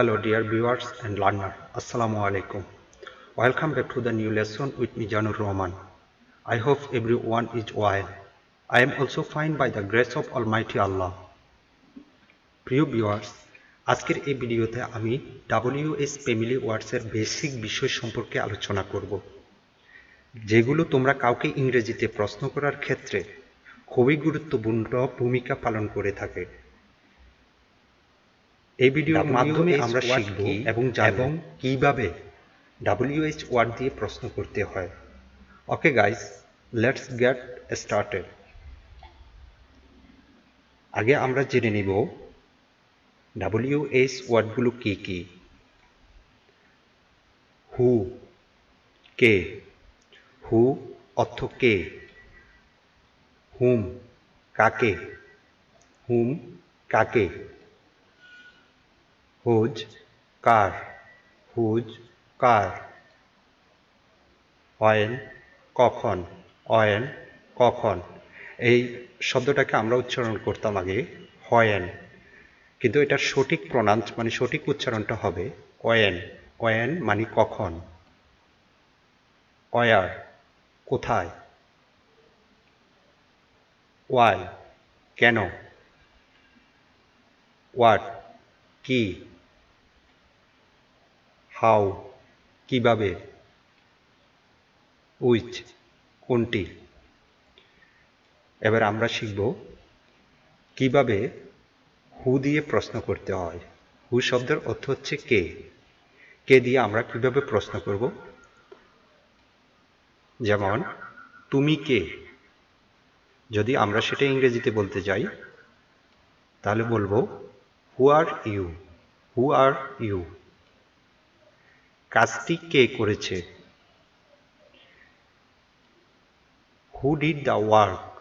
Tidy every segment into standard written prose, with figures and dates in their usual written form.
Hello dear viewers and learner. Assalamu alaikum. Welcome back to the new lesson with me Janur Rahman. I hope everyone is well. I am also fine by the grace of Almighty Allah. প্রিয় viewers, আজকের এই ভিডিওতে আমি WS family ওয়ার্ডসের basic বিষয় সম্পর্কে আলোচনা করব, যেগুলো তোমরা কাউকে ইংরেজিতে প্রশ্ন করার ক্ষেত্রে খুবই গুরুত্বপূর্ণ ভূমিকা পালন করে থাকে। এই ভিডিওর মাধ্যমে আমরা শিখব এবং জানব কিভাবে WH ওয়ার্ড দিয়ে প্রশ্ন করতে হয়। Okay guys, let's get started. আগে আমরা জেনে নিব WH ওয়ার্ডগুলো কি কি। হু, কে। হু অর্থ কে। হুম, কাকে। হুম, কাকে। হুজ, কার। হুজ, কার। অয়েন, কখন। অয়েন, কখন। এই শব্দটাকে আমরা উচ্চারণ করতাম আগে হয়েন, কিন্তু এটার সঠিক প্রনাউন্স মানে সঠিক উচ্চারণটা হবে অয়েন। অয়েন মানে কখন। অয়ার, কোথায়। ওয়াই, কেন। হোয়াট, কি। হাউ, কিভাবে। উইচ, কোনটি। এবার আমরা শিখব কিভাবে হু দিয়ে প্রশ্ন করতে হয়। হু শব্দের অর্থ হচ্ছে কে। কে দিয়ে আমরা কিভাবে প্রশ্ন করব। যেমন তুমি কে, যদি আমরা সেটা ইংরেজিতে বলতে যাই তাহলে বলবো হু are you. Who are you. কাজটি কে করেছে। Who did the work.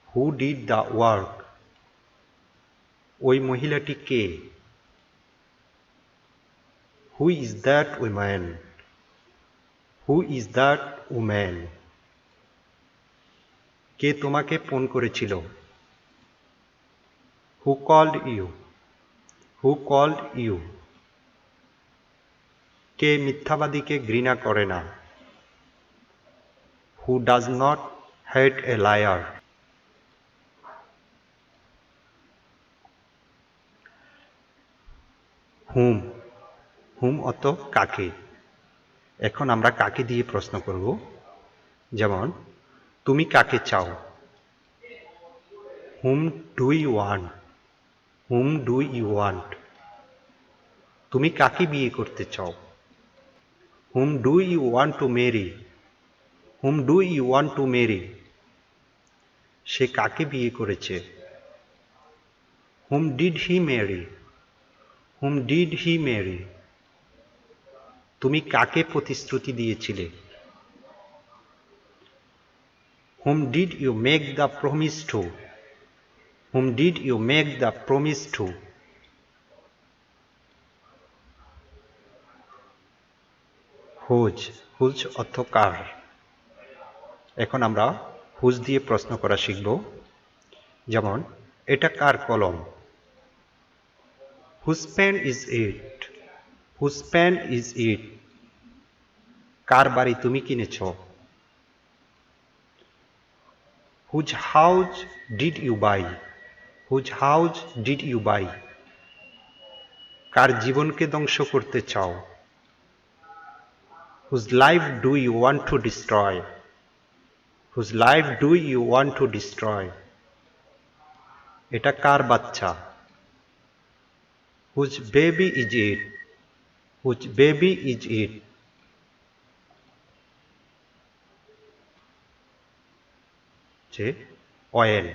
Who did the work. ওই মহিলাটি কে। Who is that woman. Who is that woman. কে তোমাকে ফোন করেছিল। Who called you. Who called you. কে মিথ্যাবাদীকে ঘৃণা করে না। Who does not hate a liar. Whom, whom অর্থ কাকে। এখন আমরা কাকে দিয়ে প্রশ্ন করব। যেমন তুমি কাকে চাও। Whom do you want. Whom do you want. তুমি কাকে বিয়ে করতে চাও। Whom do you want to marry. Whom do you want to marry. সে কাকে বিয়ে করেছে। Whom did he marry. Whom did he marry. তুমি কাকে প্রতিশ্রুতি দিয়েছিলে। Whom did you make the promise to. Whom did you make the promise to. Whose, whose অর্থ কার। এখন আমরা হুজ দিয়ে প্রশ্ন করা শিখব। যেমন এটা কার কলম। Whose pen is it. Whose pen is it. কার বাড়ি তুমি কিনেছ। Whose house did you buy. Whose house did you buy. কার জীবনকে ধ্বংস করতে চাও। Whose life do you want to destroy. Whose life do you want to destroy. এটা কার বাচ্চা। Whose baby is it. Whose baby is it. যে when.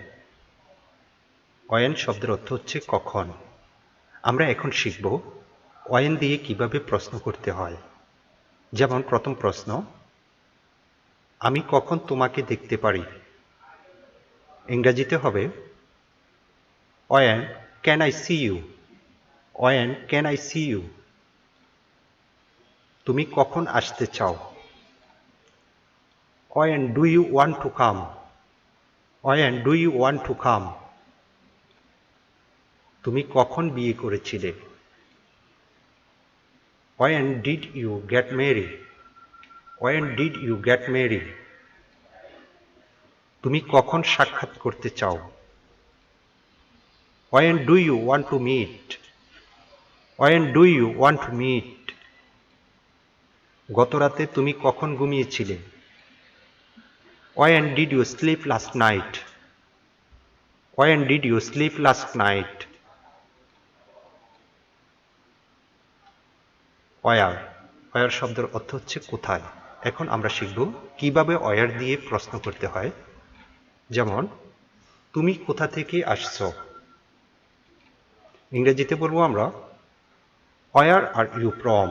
অয়েন শব্দের অর্থ হচ্ছে কখন। আমরা এখন শিখব অয়েন দিয়ে কিভাবে প্রশ্ন করতে হয়। যেমন প্রথম প্রশ্ন, আমি কখন তোমাকে দেখতে পারি। ইংরেজিতে হবে when can I see you. When can I see you. তুমি কখন আসতে চাও। When do you want to come. When do you want to come. তুমি কখন বিয়ে করেছিলে। When did you get married? When did you get married? তুমি কখন সাক্ষাৎ করতে চাও? When do you want to meet? When do you want to meet? গতরাতে তুমি কখন ঘুমিয়েছিলে? When did you sleep last night? When did you sleep last night? Where? Where শব্দের অর্থ হচ্ছে কোথায়। এখন আমরা শিখব কিভাবে where দিয়ে প্রশ্ন করতে হয়। যেমন তুমি কোথা থেকে আসছো? ইংরেজিতে বলবো আমরা Where are you from?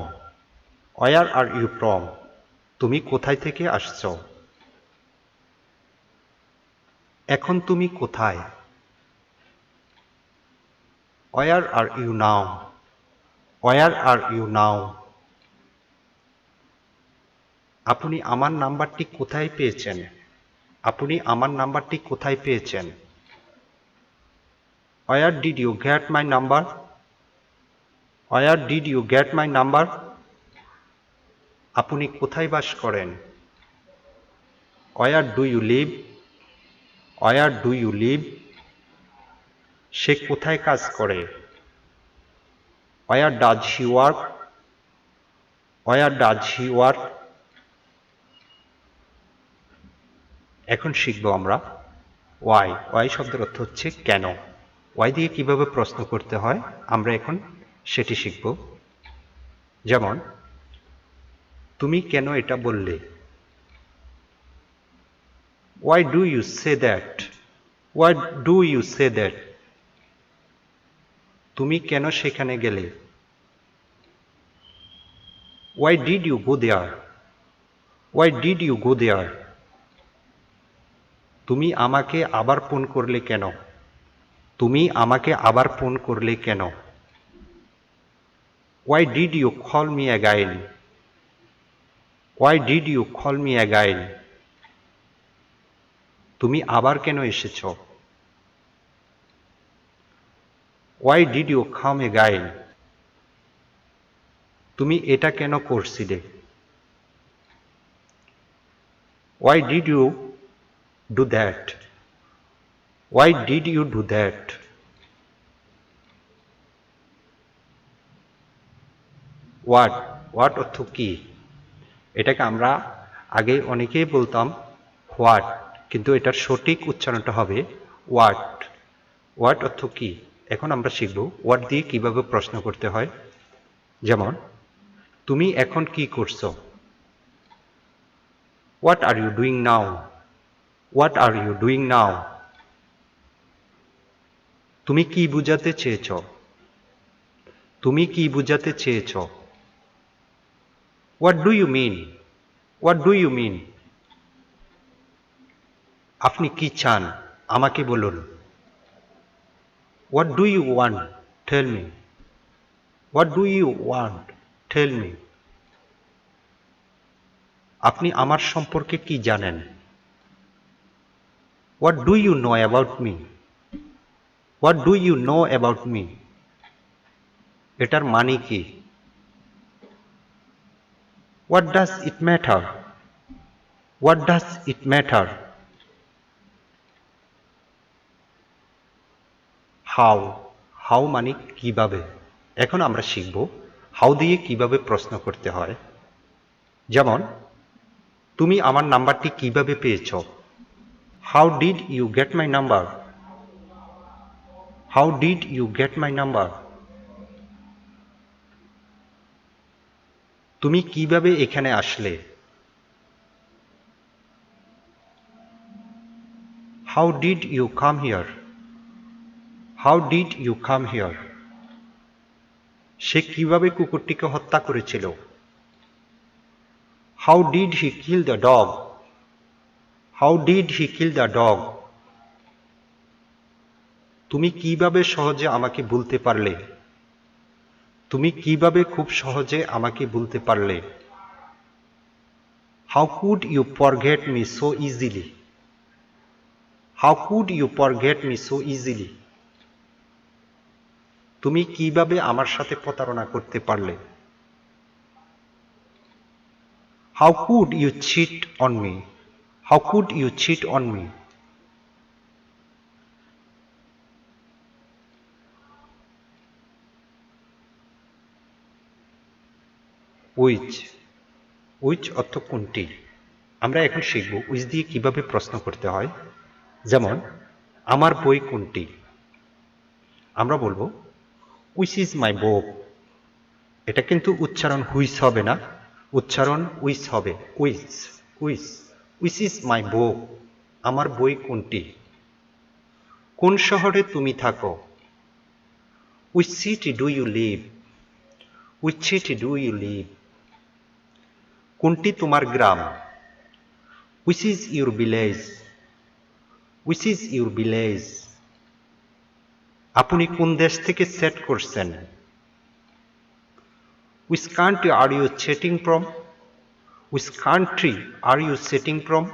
Where are you from? তুমি কোথায় থেকে আসছো? এখন তুমি কোথায়? Where are you now? Where are you now? আপনি আমার নাম্বারটি কোথায় পেয়েছেন? আপনি আমার নাম্বারটি কোথায় পেয়েছেন? Where did you get my number? Where did you get my number? আপনি কোথায় বাস করেন? Where do you live? Where do you live? সে কোথায় কাজ করে? Where does he work? Where does he work? এখন শিখব আমরা why. Why শব্দের অর্থ হচ্ছে কেন। why দিয়ে কিভাবে প্রশ্ন করতে হয় আমরা এখন সেটি শিখব। যেমন তুমি কেন এটা বললে? Why do you say that? Why do you say that? তুমি কেন সেখানে গেলে? Why did you go there? Why did you go there? তুমি আমাকে আবার ফোন করলে কেন? তুমি আমাকে আবার ফোন করলে কেন? Why did you call me again? Why did you call me again? তুমি আবার কেন এসেছো? Why did you come again? তুমি এটা কেন করছিলে? Why did you do that? Why did you do that? What? What অর্থ কি? এটাকে আমরা আগে অনেকেই বলতাম হোয়াট, কিন্তু এটার সঠিক উচ্চারণটা হবে হোয়াট। হোয়াট অর্থ কি? এখন আমরা শিখব হোয়াট দিয়ে কিভাবে প্রশ্ন করতে হয়। যেমন তুমি এখন কি করছো? What are you doing now? What are you doing now? তুমি কি বুঝাতে চেয়েছো? তুমি কি বুঝাতে চেয়েছো? What do you mean? What do you mean? আপনি কি চান? আমাকে বলুন। What do you want? Tell me. What do you want? Tell me. আপনি আমার সম্পর্কে কি জানেন? What do you know about me? What do you know about me? এটার মানে কি? What does it matter? What does it matter? How? How মানে কিভাবে। এখন আমরা শিখব হাউ দিয়ে কিভাবে প্রশ্ন করতে হয়। যেমন তুমি আমার নাম্বারটি কিভাবে পেয়েছো? How did you get my number? How did you get my number? তুমি কিভাবে এখানে আসলে? How did you come here? How did you come here? সে কিভাবে কুকুরটিকে হত্যা করেছিল? How did he kill the dog? How did he kill the dog? তুমি কিভাবে সহজে আমাকে ভুলতে পারলে? তুমি কিভাবে খুব সহজে আমাকে ভুলতে পারলে? How could you forget me so easily? How could you forget me so easily? তুমি কিভাবে আমার সাথে প্রতারণা করতে পারলে? How could you cheat on me? How could you cheat on me? Which? Which অর্থ কোনটি? আমরা এখন শিখব which দিয়ে কিভাবে প্রশ্ন করতে হয়। যেমন আমার বই কোনটি? আমরা বলবো which is my book। এটা কিন্তু উচ্চারণ হুইচ হবে না, উচ্চারণ উইচ হবে। Which which which is my book. আমার বই কোনটি? কোন শহরে তুমি থাকো? Which city do you live? Which city do you live? কোনটি তোমার গ্রাম? Which is your village? Which is your village? আপনি কোন দেশ থেকে চ্যাট করছেন? Which country are you chatting from? Which country are you chatting from?